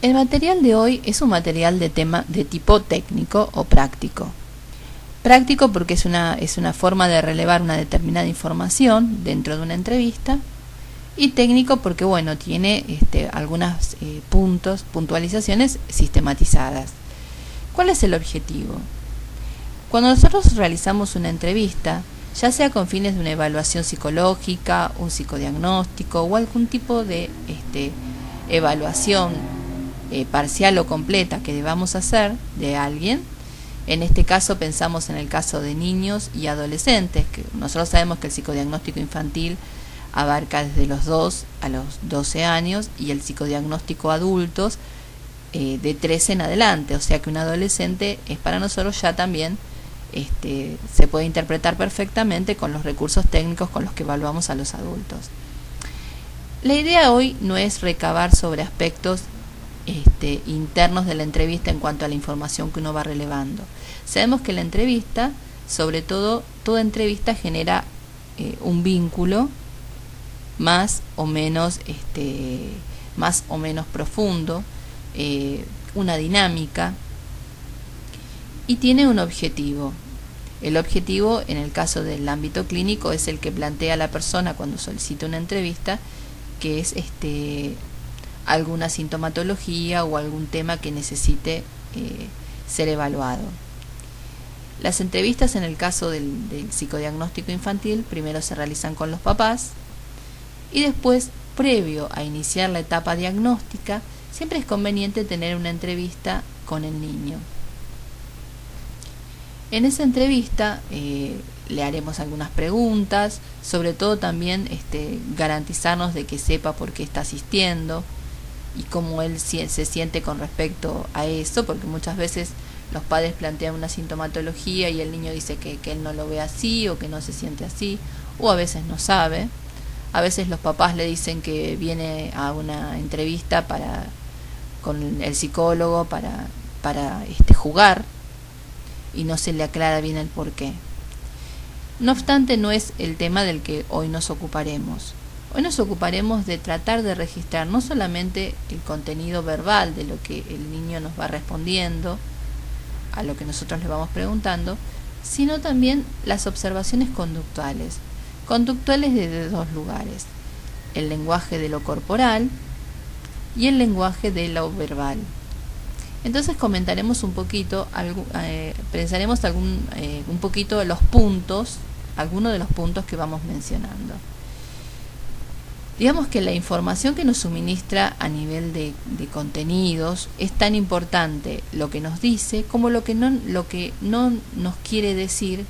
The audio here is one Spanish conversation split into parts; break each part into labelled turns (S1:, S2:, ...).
S1: El material de hoy es un material de tipo técnico o práctico. Práctico porque es una forma de relevar una determinada información dentro de una entrevista, y técnico porque tiene algunos puntualizaciones sistematizadas. ¿Cuál es el objetivo? Cuando nosotros realizamos una entrevista, ya sea con fines de una evaluación psicológica, un psicodiagnóstico o algún tipo de evaluación parcial o completa que debamos hacer de alguien, en este caso pensamos en el caso de niños y adolescentes, que nosotros sabemos que el psicodiagnóstico infantil abarca desde los 2 a los 12 años y el psicodiagnóstico adultos de 13 en adelante, o sea que un adolescente es para nosotros ya también se puede interpretar perfectamente con los recursos técnicos con los que evaluamos a los adultos. La idea hoy no es recabar sobre aspectos internos de la entrevista en cuanto a la información que uno va relevando. Sabemos que la entrevista, sobre todo, toda entrevista genera un vínculo más o menos profundo, una dinámica, y tiene un objetivo. El objetivo, en el caso del ámbito clínico, es el que plantea la persona cuando solicita una entrevista, que es alguna sintomatología o algún tema que necesite ser evaluado. Las entrevistas en el caso del psicodiagnóstico infantil primero se realizan con los papás y después, previo a iniciar la etapa diagnóstica, siempre es conveniente tener una entrevista con el niño. En esa entrevista le haremos algunas preguntas, sobre todo también garantizarnos de que sepa por qué está asistiendo y cómo él se siente con respecto a eso, porque muchas veces los padres plantean una sintomatología y el niño dice que él no lo ve así o que no se siente así, o a veces no sabe. A veces los papás le dicen que viene a una entrevista con el psicólogo para jugar, y no se le aclara bien el porqué. No obstante, no es el tema del que hoy nos ocuparemos. Hoy nos ocuparemos de tratar de registrar no solamente el contenido verbal de lo que el niño nos va respondiendo, a lo que nosotros le vamos preguntando, sino también las observaciones conductuales. Conductuales desde dos lugares: el lenguaje de lo corporal y el lenguaje de lo verbal. Entonces comentaremos un poquito, pensaremos un poquito algunos de los puntos que vamos mencionando. Digamos que la información que nos suministra a nivel de contenidos es tan importante lo que nos dice como lo que no nos quiere decir,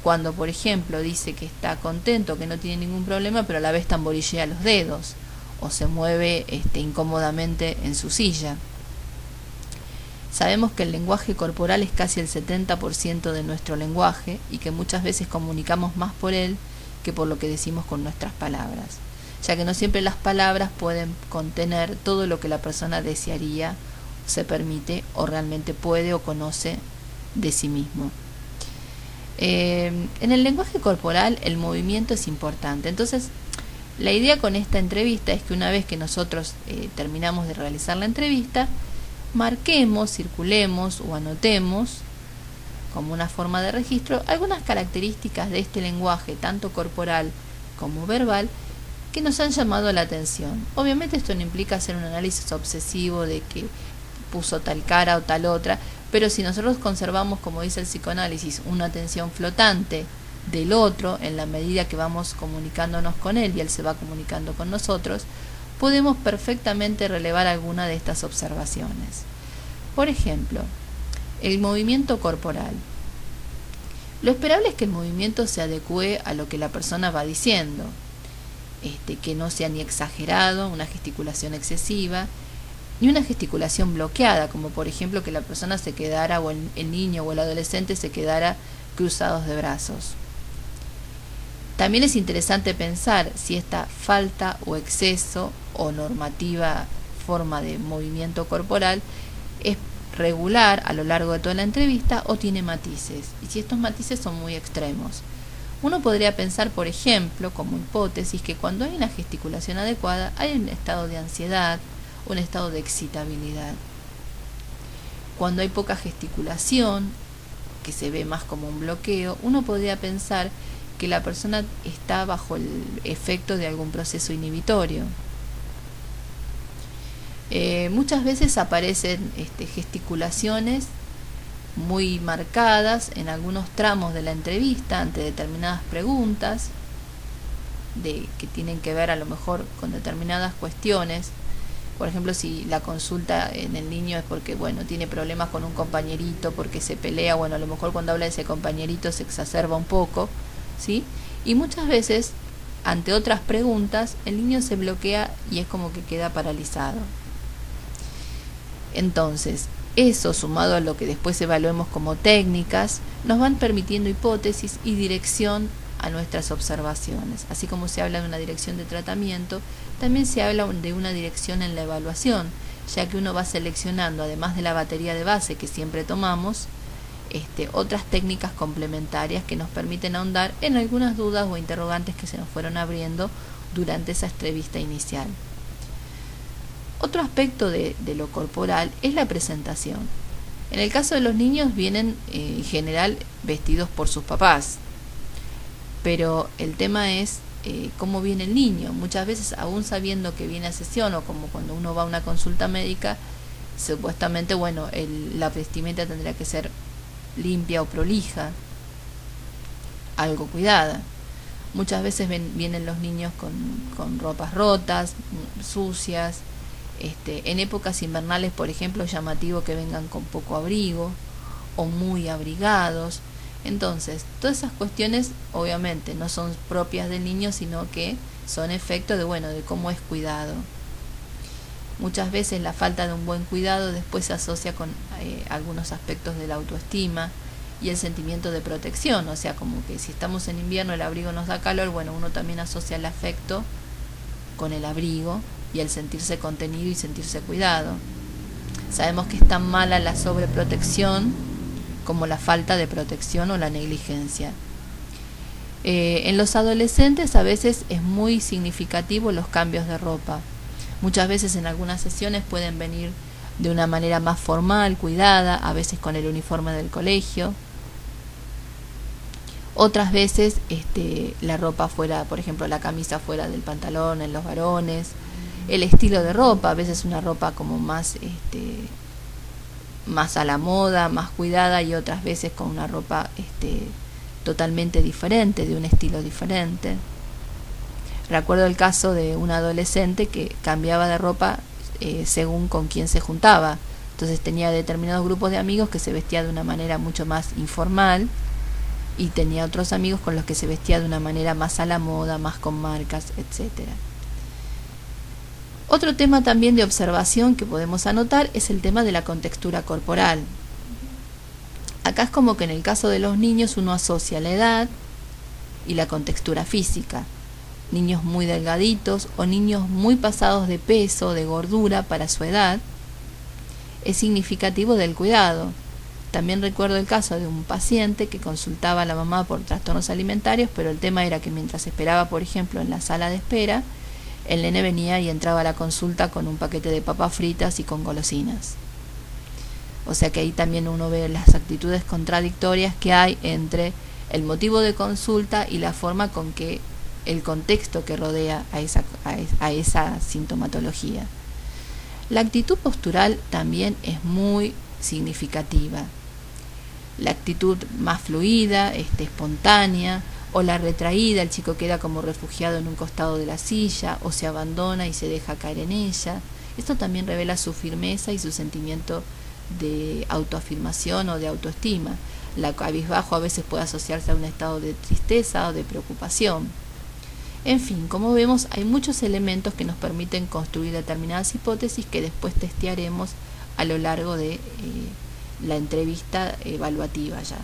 S1: cuando por ejemplo dice que está contento, que no tiene ningún problema, pero a la vez tamborillea los dedos o se mueve incómodamente en su silla. Sabemos que el lenguaje corporal es casi el 70% de nuestro lenguaje y que muchas veces comunicamos más por él que por lo que decimos con nuestras palabras, ya que no siempre las palabras pueden contener todo lo que la persona desearía, se permite o realmente puede o conoce de sí mismo. En el lenguaje corporal el movimiento es importante. Entonces, la idea con esta entrevista es que una vez que nosotros terminamos de realizar la entrevista, marquemos, circulemos o anotemos como una forma de registro algunas características de este lenguaje, tanto corporal como verbal, que nos han llamado la atención. Obviamente esto no implica hacer un análisis obsesivo de que puso tal cara o tal otra, pero si nosotros conservamos, como dice el psicoanálisis, una atención flotante del otro en la medida que vamos comunicándonos con él y él se va comunicando con nosotros, podemos perfectamente relevar alguna de estas observaciones. Por ejemplo, el movimiento corporal. Lo esperable es que el movimiento se adecue a lo que la persona va diciendo, que no sea ni exagerado, una gesticulación excesiva, ni una gesticulación bloqueada, como por ejemplo que la persona se quedara, o el niño o el adolescente se quedara cruzados de brazos. También es interesante pensar si esta falta o exceso o normativa forma de movimiento corporal es regular a lo largo de toda la entrevista o tiene matices, y si estos matices son muy extremos. Uno podría pensar, por ejemplo, como hipótesis, que cuando hay una gesticulación adecuada hay un estado de ansiedad un estado de excitabilidad. Cuando hay poca gesticulación, que se ve más como un bloqueo, uno podría pensar que la persona está bajo el efecto de algún proceso inhibitorio. Muchas veces aparecen gesticulaciones muy marcadas en algunos tramos de la entrevista ante determinadas preguntas que tienen que ver a lo mejor con determinadas cuestiones. Por ejemplo, si la consulta en el niño es porque, tiene problemas con un compañerito, porque se pelea, a lo mejor cuando habla de ese compañerito se exacerba un poco, ¿sí? Y muchas veces, ante otras preguntas, el niño se bloquea y es como que queda paralizado. Entonces, eso sumado a lo que después evaluemos como técnicas, nos van permitiendo hipótesis y dirección a nuestras observaciones. Así como se habla de una dirección de tratamiento, también se habla de una dirección en la evaluación, ya que uno va seleccionando, además de la batería de base que siempre tomamos, otras técnicas complementarias que nos permiten ahondar en algunas dudas o interrogantes que se nos fueron abriendo durante esa entrevista inicial. Otro aspecto de lo corporal es la presentación. En el caso de los niños vienen en general vestidos por sus papás, pero el tema es cómo viene el niño. Muchas veces, aún sabiendo que viene a sesión, o como cuando uno va a una consulta médica, supuestamente la vestimenta tendría que ser limpia o prolija, algo cuidada. Muchas veces vienen los niños con ropas rotas, sucias. En épocas invernales, por ejemplo, es llamativo que vengan con poco abrigo o muy abrigados. Entonces, todas esas cuestiones obviamente no son propias del niño, sino que son efecto de cómo es cuidado. Muchas veces la falta de un buen cuidado después se asocia con algunos aspectos de la autoestima y el sentimiento de protección. O sea, como que si estamos en invierno el abrigo nos da calor, uno también asocia el afecto con el abrigo y el sentirse contenido y sentirse cuidado. Sabemos que es tan mala la sobreprotección como la falta de protección o la negligencia. En los adolescentes a veces es muy significativo los cambios de ropa. Muchas veces en algunas sesiones pueden venir de una manera más formal, cuidada, a veces con el uniforme del colegio. Otras veces la ropa fuera, por ejemplo, la camisa fuera del pantalón en los varones. El estilo de ropa, a veces una ropa como más a la moda, más cuidada, y otras veces con una ropa totalmente diferente, de un estilo diferente. Recuerdo el caso de un adolescente que cambiaba de ropa según con quién se juntaba. Entonces tenía determinados grupos de amigos que se vestía de una manera mucho más informal, y tenía otros amigos con los que se vestía de una manera más a la moda, más con marcas, etcétera. Otro tema también de observación que podemos anotar es el tema de la contextura corporal. Acá es como que en el caso de los niños uno asocia la edad y la contextura física. Niños muy delgaditos o niños muy pasados de peso, de gordura para su edad, es significativo del cuidado. También recuerdo el caso de un paciente que consultaba a la mamá por trastornos alimentarios, pero el tema era que mientras esperaba, por ejemplo, en la sala de espera, el nene venía y entraba a la consulta con un paquete de papas fritas y con golosinas. O sea que ahí también uno ve las actitudes contradictorias que hay entre el motivo de consulta y la forma con que el contexto que rodea a esa sintomatología. La actitud postural también es muy significativa. La actitud más fluida, espontánea, o la retraída, el chico queda como refugiado en un costado de la silla, o se abandona y se deja caer en ella. Esto también revela su firmeza y su sentimiento de autoafirmación o de autoestima. La cabizbajo a veces puede asociarse a un estado de tristeza o de preocupación. En fin, como vemos, hay muchos elementos que nos permiten construir determinadas hipótesis que después testearemos a lo largo de la entrevista evaluativa ya.